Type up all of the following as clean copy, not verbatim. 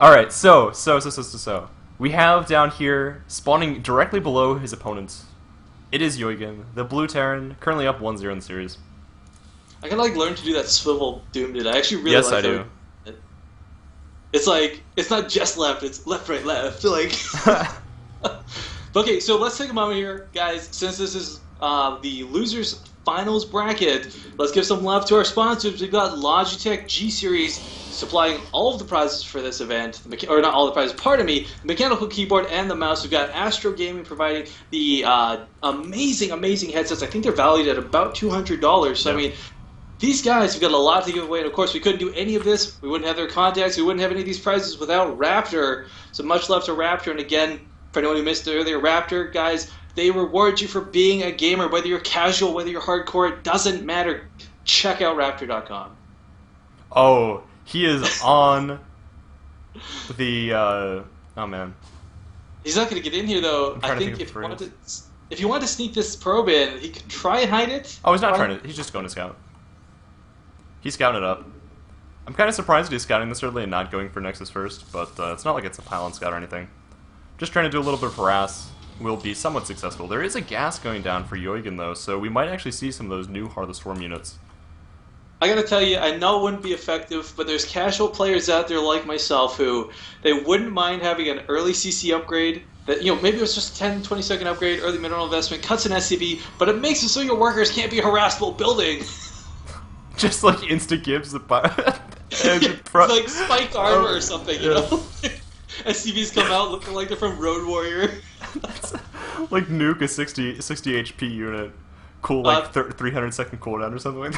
Alright, so. We have down here, spawning directly below his opponents, it is Yoigen, the blue Terran, currently up 1-0 in the series. I gotta like learn to do that swivel Doom did. I actually really Yes, like I do. It's like, it's not just left, it's left, right, left. Like, okay, so let's take a moment here, guys. Since this is the losers finals bracket, let's give some love to our sponsors. We've got Logitech G Series supplying all of the prizes for this event, or not all the prizes, pardon me, the mechanical keyboard and the mouse. We've got Astro Gaming providing the amazing headsets. I think they're valued at about $200. So, I mean, these guys have got a lot to give away, and of course we couldn't do any of this. We wouldn't have their contacts. We wouldn't have any of these prizes without Raptr. So much love to Raptr. And again, for anyone who missed it earlier, Raptr, guys, they reward you for being a gamer. Whether you're casual, whether you're hardcore, it doesn't matter. Check out Raptr.com. Oh, he is on the, oh man. He's not going to get in here, though. I think if you want to sneak this probe in, he could try and hide it. Oh, he's not trying to, he's just going to scout. He's scouting it up. I'm kind of surprised that he's scouting this early and not going for Nexus first, but it's not like it's a pylon scout or anything. Just trying to do a little bit of harass. Will be somewhat successful. There is a gas going down for Yoigen, though, so we might actually see some of those new Heart of the Storm units. I gotta tell you, I know it wouldn't be effective, but there's casual players out there like myself who they wouldn't mind having an early CC upgrade. That, you know, maybe it was just a 10, 20-second upgrade, early mineral investment, cuts an SCV, but it makes it so your workers can't be harassed while building. Just like insta-gives the like spiked armor or something, you know? SCVs come out looking like they're from Road Warrior. Like nuke a 60 HP unit. Cool, like 300-second cooldown or something like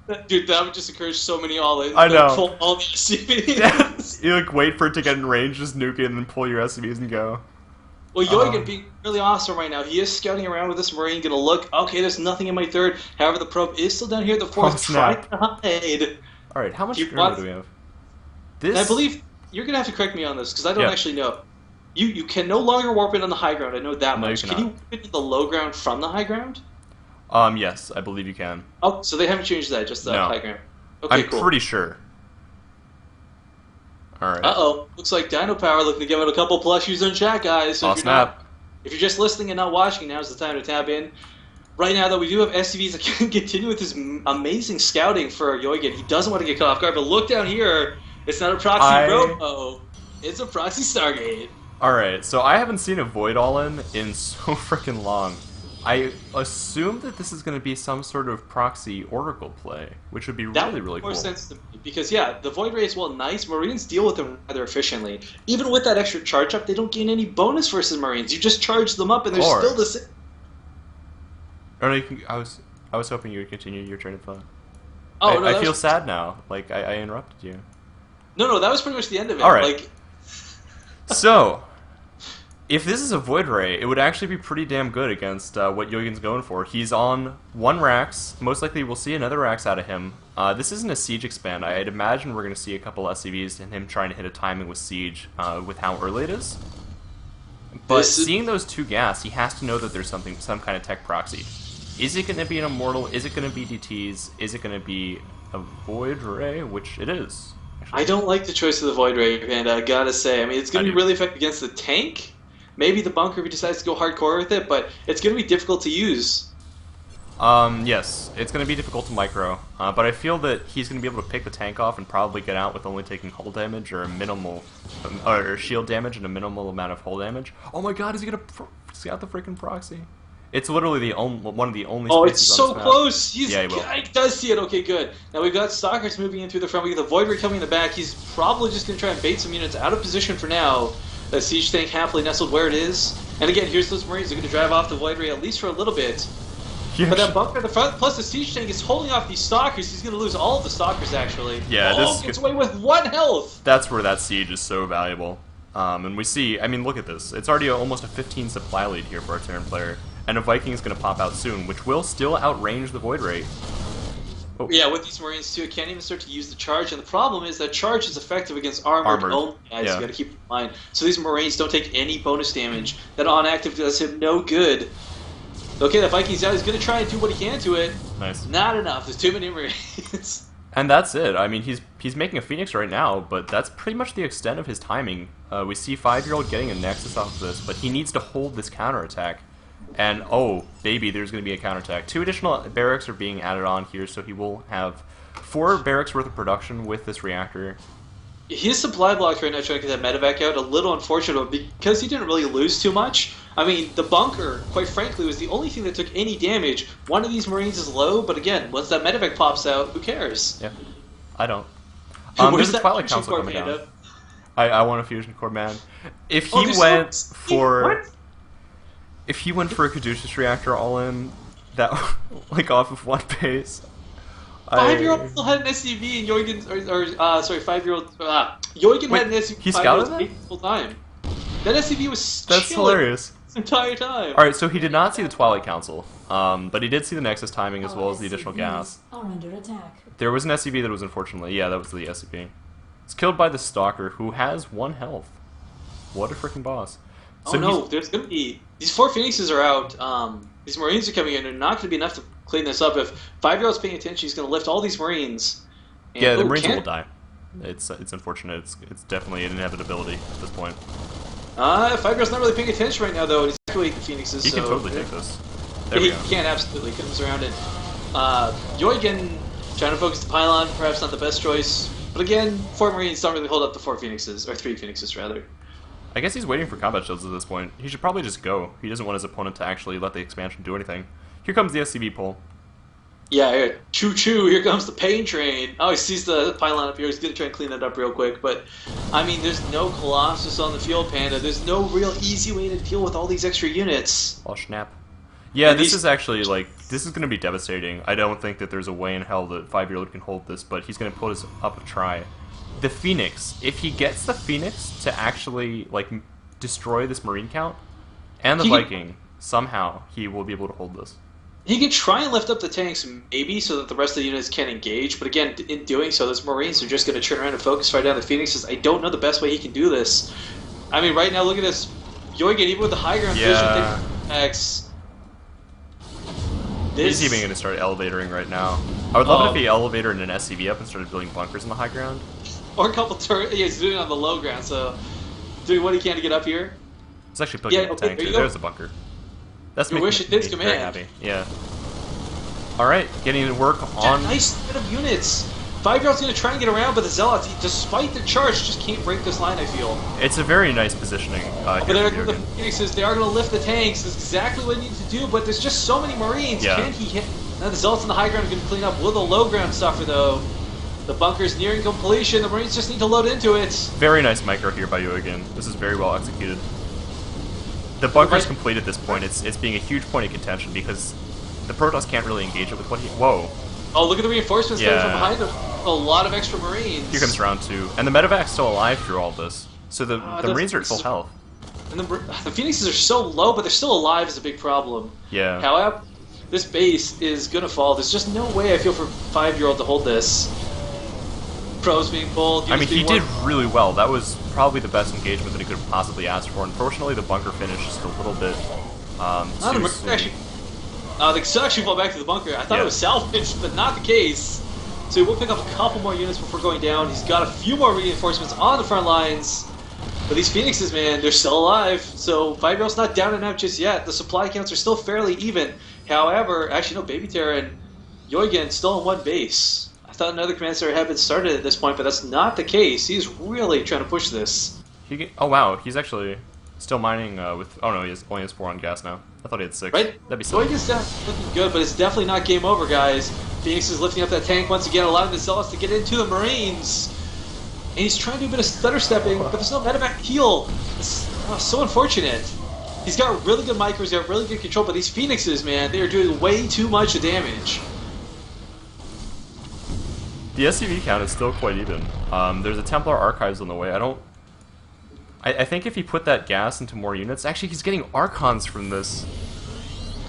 that. Dude, that would just encourage so many all-in. I know. Pull all the SCVs. You like wait for it to get in range, just nuke it, and then pull your SCVs and go. Well, Yoigen being really awesome right now. He is scouting around with this Marine, gonna look, okay, there's nothing in my third. However, the probe is still down here at the fourth. Try to hide. Alright, how much armor do we have? This... I believe you're gonna have to correct me on this, because I don't actually know. You can no longer warp it on the high ground, I know that much. Can you warp it to the low ground from the high ground? Yes, I believe you can. Oh, so they haven't changed that, just the high ground. Okay, I'm pretty sure. Alright. Uh-oh. Looks like Dino Power looking to give it a couple plushies in chat, guys. So if you're just listening and not watching, now's the time to tap in. Right now, though, we do have SCVs that can continue with his amazing scouting for Yoigen. He doesn't want to get caught off guard, but look down here. It's not a proxy Robo. It's a proxy Stargate. Alright, so I haven't seen a Void All-In so freaking long. I assume that this is going to be some sort of proxy Oracle play, which would be really cool. That would make more sense to me, because yeah, the Void Ray is, well, nice. Marines deal with them rather efficiently. Even with that extra charge up, they don't gain any bonus versus Marines. You just charge them up and they're still the same. Or no, I was hoping you would continue your train of thought. Oh, no, I feel sad now. Like, I interrupted you. No, that was pretty much the end of it. Alright. Like... So... if this is a Void Ray, it would actually be pretty damn good against what Yoigen's going for. He's on 1 Rax. Most likely we'll see another Rax out of him. This isn't a Siege expand. I'd imagine we're going to see a couple SCVs and him trying to hit a timing with Siege with how early it is. But seeing those 2 gas, he has to know that there's some kind of tech proxy. Is it going to be an Immortal? Is it going to be DTs? Is it going to be a Void Ray? Which it is. Actually. I don't like the choice of the Void Ray, and I gotta say, I mean, it's going to be really effective against the tank. Maybe the bunker if he decides to go hardcore with it, but it's going to be difficult to use. Yes, it's going to be difficult to micro, but I feel that he's going to be able to pick the tank off and probably get out with only taking hull damage or minimal, or shield damage and a minimal amount of hull damage. Oh my god, is he going to scout the freaking proxy? It's literally one of the only spaces it's so on this close! Yeah, he will. He does see it, okay, good. Now we've got Stalkers moving in through the front, we got the Void Ray coming in the back, he's probably just going to try and bait some units out of position for now. The Siege tank happily nestled where it is. And again, here's those Marines. They're going to drive off the Void Ray at least for a little bit. But that bunker at the front, plus the Siege tank is holding off these Stalkers. He's going to lose all of the Stalkers, actually. Yeah, this gets away with 1 health! That's where that Siege is so valuable. And we see, I mean, look at this. It's already almost a 15 supply lead here for our Terran player. And a Viking is going to pop out soon, which will still outrange the Void Ray. Oh. Yeah, with these Marines too, it can't even start to use the charge, and the problem is that charge is effective against armored only guys. You gotta keep in mind. So these Marines don't take any bonus damage. That on active does him no good. Okay, the Viking's out. He's gonna try and do what he can to it. Nice. Not enough. There's too many Marines. And that's it. I mean, he's making a Phoenix right now, but that's pretty much the extent of his timing. We see Fiveyearold getting a Nexus off of this, but he needs to hold this counterattack. And, oh, baby, there's going to be a counterattack. 2 additional barracks are being added on here, so he will have 4 barracks worth of production with this reactor. His supply blocks right now trying to get that medevac out, a little unfortunate because he didn't really lose too much. I mean, the bunker, quite frankly, was the only thing that took any damage. One of these Marines is low, but again, once that medevac pops out, who cares? Yeah, I don't. Where's There's a Twilight Council coming down. I want a fusion core, man. If he went for... If he went for a Caduceus reactor all in, that like off of one base... Fiveyearold still had an SCV and Yoigen, sorry, Fiveyearold, Yoigen had an SCV. He scouted that? The whole time. That SCV was That's hilarious. The entire time. Alright, so he did not see the Twilight Council, but he did see the Nexus timing as well as the additional gas. Are under attack. There was an SCV that was unfortunately, yeah, that was the SCV. It's killed by the Stalker, who has 1 health. What a freaking boss. So oh no, there's gonna be... These 4 Phoenixes are out, these Marines are coming in, they're not gonna be enough to clean this up. If Fiveyearold's paying attention, he's gonna lift all these Marines. And, yeah, the Marines will die. It's unfortunate, it's definitely an inevitability at this point. Fiveyearold's not really paying attention right now though, and he's activating the Phoenixes, He so... can totally take this. There we go. He can, absolutely, comes around it. Yoigen trying to focus the pylon, perhaps not the best choice. But again, 4 Marines don't really hold up the 4 Phoenixes, or 3 Phoenixes rather. I guess he's waiting for combat shields at this point. He should probably just go. He doesn't want his opponent to actually let the expansion do anything. Here comes the SCV pull. Yeah, choo-choo, here comes the pain train. Oh, he sees the pylon up here. He's going to try and clean that up real quick. But, I mean, there's no Colossus on the field, Panda. There's no real easy way to deal with all these extra units. Oh, snap. Yeah, and this is actually, like, this is going to be devastating. I don't think that there's a way in hell that Fiveyearold can hold this, but he's going to put us up a try. The Phoenix, if he gets the Phoenix to actually, like, destroy this Marine count, and the Viking, somehow he will be able to hold this. He can try and lift up the tanks, maybe, so that the rest of the units can engage, but again, in doing so, those Marines are just going to turn around and focus right down the Phoenixes. I don't know the best way he can do this. I mean, right now, look at this. Yoigen, even with the high ground vision, X. He's even going to start elevatoring right now. I would love it if he elevated an SCV up and started building bunkers on the high ground. Or a couple turrets. Yeah, he's doing it on the low ground, so doing what he can to get up here. He's actually building a tank, too. There's the bunker. That's Your wish, it is very command. happy. Yeah. Alright, getting to work on... Nice set of units. Fiveyearold's going to try and get around, but the Zealots, despite the charge, just can't break this line, I feel. It's a very nice positioning but the Phoenixes, they are going to lift the tanks. That's exactly what he needs to do, but there's just so many Marines. Yeah. Can he hit? Now the Zealots on the high ground are going to clean up. Will the low ground suffer, though? The bunker's nearing completion. The Marines just need to load into it. Very nice micro here by Yoigen. This is very well executed. The bunker's complete at this point. It's being a huge point of contention because the Protoss can't really engage it with what he... Whoa. Oh, look at the reinforcements coming from behind him. A lot of extra Marines. Here comes round 2. And the medevac's still alive through all this. So the Marines are at full health. And the Phoenixes are so low, but they're still alive is a big problem. Yeah. However, this base is going to fall. There's just no way, I feel, for Fiveyearold to hold this. Pros being pulled. I mean, he did really well. That was probably the best engagement that he could have possibly asked for. Unfortunately, the bunker finished just a little bit too soon. They still actually fall back to the bunker. I thought it was salvaged, but not the case. So he will pick up a couple more units before going down. He's got a few more reinforcements on the front lines. But these Phoenixes, man, they're still alive. So Fiveyearold's not down and out just yet. The supply counts are still fairly even. However, actually, no, Babbyterran and Yoigen still on one base. I thought another command center had been started at this point, but that's not the case. He's really trying to push this. Oh wow, he's actually still mining with... Oh no, he only has 4 on gas now. I thought he had 6. Right? That'd be silly. Yoigen's looking good, but it's definitely not game over, guys. Phoenix is lifting up that tank once again, allowing the Zealots to get into the Marines. And he's trying to do a bit of stutter stepping, but there's no medevac heal. It's so unfortunate. He's got really good micros, he's got really good control, but these Phoenixes, man, they are doing way too much damage. The SCV count is still quite even. There's a Templar Archives on the way. I think if he put that gas into more units... Actually, he's getting Archons from this.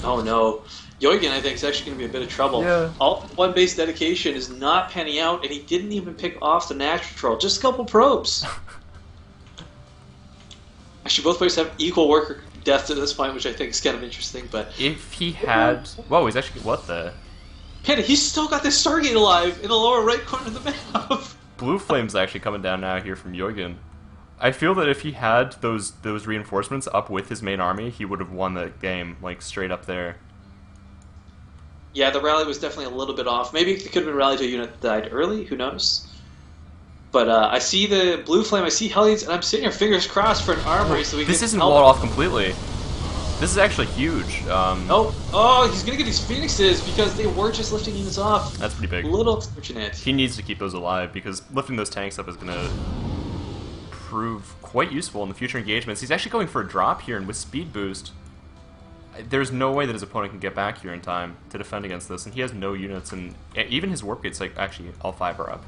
Oh no. Yoigen, I think, is actually going to be a bit of trouble. Yeah. All one base dedication is not panning out, and he didn't even pick off the natural troll. Just a couple probes. Actually, both players have equal worker death to this point, which I think is kind of interesting, but... If he had... Whoa, he's actually... What the... Panda, he's still got this Stargate alive in the lower right corner of the map. Blue Flame's actually coming down now here from Yoigen. I feel that if he had those reinforcements up with his main army, he would have won the game, like, straight up there. Yeah, the rally was definitely a little bit off. Maybe it could have been rallied to a unit that died early, who knows? But I see the Blue Flame, I see Hellions, and I'm sitting here fingers crossed for an armory so we can This isn't help. walled off completely. This is actually huge. Oh, he's gonna get these Phoenixes because they were just lifting units off. That's pretty big. A little unfortunate. He needs to keep those alive because lifting those tanks up is going to prove quite useful in the future engagements. He's actually going for a drop here, and with speed boost, there's no way that his opponent can get back here in time to defend against this, and he has no units, and even his warp gates, like, actually all 5 are up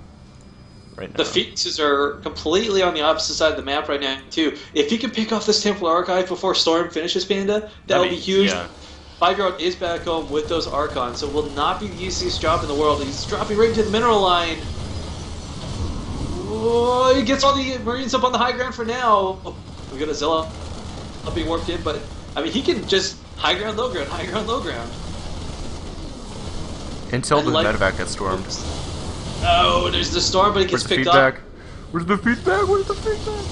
right now. The Phoenixes are completely on the opposite side of the map right now, too. If he can pick off this Templar Archive before Storm finishes, Panda, that would be huge. Yeah. Fiveyearold is back home with those Archons, so it will not be the easiest job in the world. He's dropping right into the mineral line. Oh, he gets all the Marines up on the high ground for now. Oh, we got a Zilla being warped in, but, I mean, he can just high ground, low ground, high ground, low ground. Until the medevac gets stormed. Oh, there's the storm, but it gets picked up. Where's the feedback? Where's the feedback?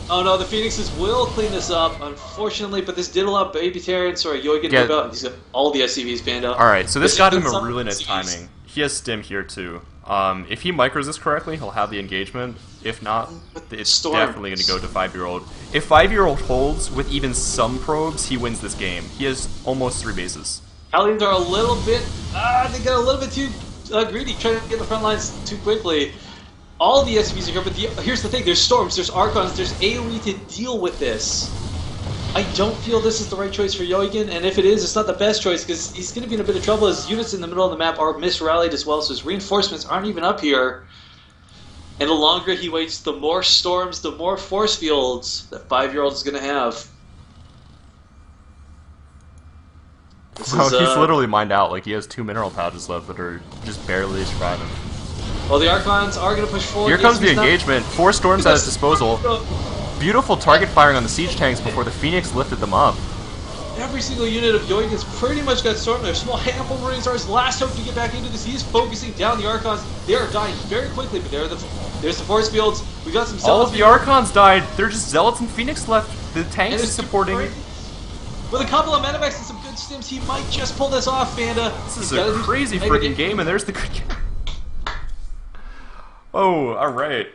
Oh no, the Phoenixes will clean this up, unfortunately, but this did allow Babbyterran, sorry, Yoigen to go out, and he's got all the SCVs banned out. Alright, so this got him a really nice timing. He has stim here too. If he micros this correctly, he'll have the engagement. If not, it's definitely going to go to Fiveyearold. If Fiveyearold holds with even some probes, he wins this game. He has almost 3 bases. Hellions are a little bit, they got a little bit too greedy, trying to get the front lines too quickly. All of the SCVs are here, but here's the thing, there's Storms, there's Archons, there's AoE to deal with this. I don't feel this is the right choice for Yoigen, and if it is, it's not the best choice, because he's going to be in a bit of trouble. His units in the middle of the map are misrallied as well, so his reinforcements aren't even up here. And the longer he waits, the more Storms, the more force fields that Fiveyearold is going to have. He's literally mined out. Like, he has 2 mineral pouches left that are just barely surviving. Well, the Archons are going to push forward. Here comes the engagement. 4 Storms at his disposal. Beautiful target firing on the siege tanks before the Phoenix lifted them up. Every single unit of Yoigen's pretty much got stormed. There's a small handful of Marines are his last hope to get back into this. He's focusing down the Archons. They are dying very quickly, but there's the force fields. We got some Zealots. All of the Archons died. They're just Zealots and Phoenix left. The tanks are supporting. With a couple of medevacs and some good stims, he might just pull this off, Panda. This is a crazy freaking game, and there's the good game. Oh, alright.